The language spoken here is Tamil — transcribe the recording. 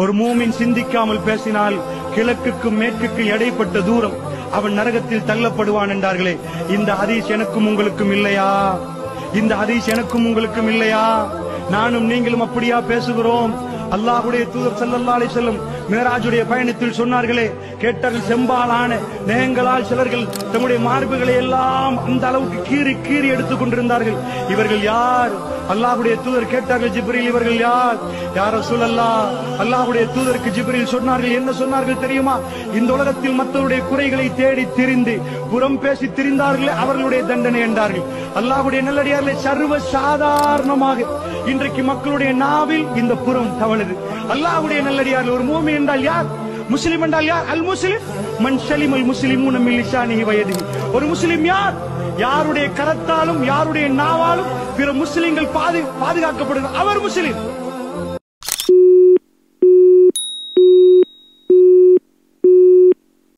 ஒரு மூமின் சிந்திக்காமல் பேசினால் கிழக்குக்கும் மேற்குக்கும் இடைப்பட்ட தூரம் அவன் நரகத்தில் தள்ளப்படுவான் என்றார்களே. இந்த ஹதீஸ் எனக்கும் உங்களுக்கும் இல்லையா? இந்த ஹதீஸ் எனக்கும் உங்களுக்கும் இல்லையா? நானும் நீங்களும் அப்படியா பேசுகிறோம்? அல்லாஹ்வுடைய தூதர் ஸல்லல்லாஹு அலைஹி வஸல்லம் மிராஜுடைய பயணத்தில் சொன்னார்களே, கேட்டார்கள், செம்பாலான நேங்களால் சிலர்கள் தம்முடைய மார்புகளை எல்லாம் அந்த அளவுக்கு கீறி கீறி எடுத்துக் கொண்டிருந்தார்கள். இவர்கள் யார்? அல்லாஹ்வுடைய தூதர் கேட்டார்கள், ஜிப்ரீல் இவர்கள் யார்? யா ரசூலல்லாஹ், அல்லாஹ்வுடைய தூதருக்கு ஜிப்ரீல் சொன்னார்கள், என்ன சொன்னார்கள் தெரியுமா? இந்த உலகத்தில் மற்றவருடைய குறைகளை தேடி திரிந்து புறம் பேசி திரிந்தார்களே அவர்களுடைய தண்டனை என்றார்கள். அல்லாஹ்வுடைய நல்லடியார்களே, சர்வ சாதாரணமாக இன்றைக்கு மக்களுடைய நாவில் இந்த புறம் தவழுது. அல்லாஹ்வுடைய நல்லடியார்கள், ஒரு மூமின் என்றால் யார்? முஸ்லிம் என்றால் யார்? அல் முஸ்லிம் மன் ஸலிமல் முஸ்லிமூன மின் லிசானிஹி வ யதிஹி. ஒரு முஸ்லிம் யார்? யாருடைய கரத்தாலும் யாருடைய நாவாலும் பிற முஸ்லிம்கள் பாதுகாக்கப்படுகிறார், அவர் முஸ்லிம்.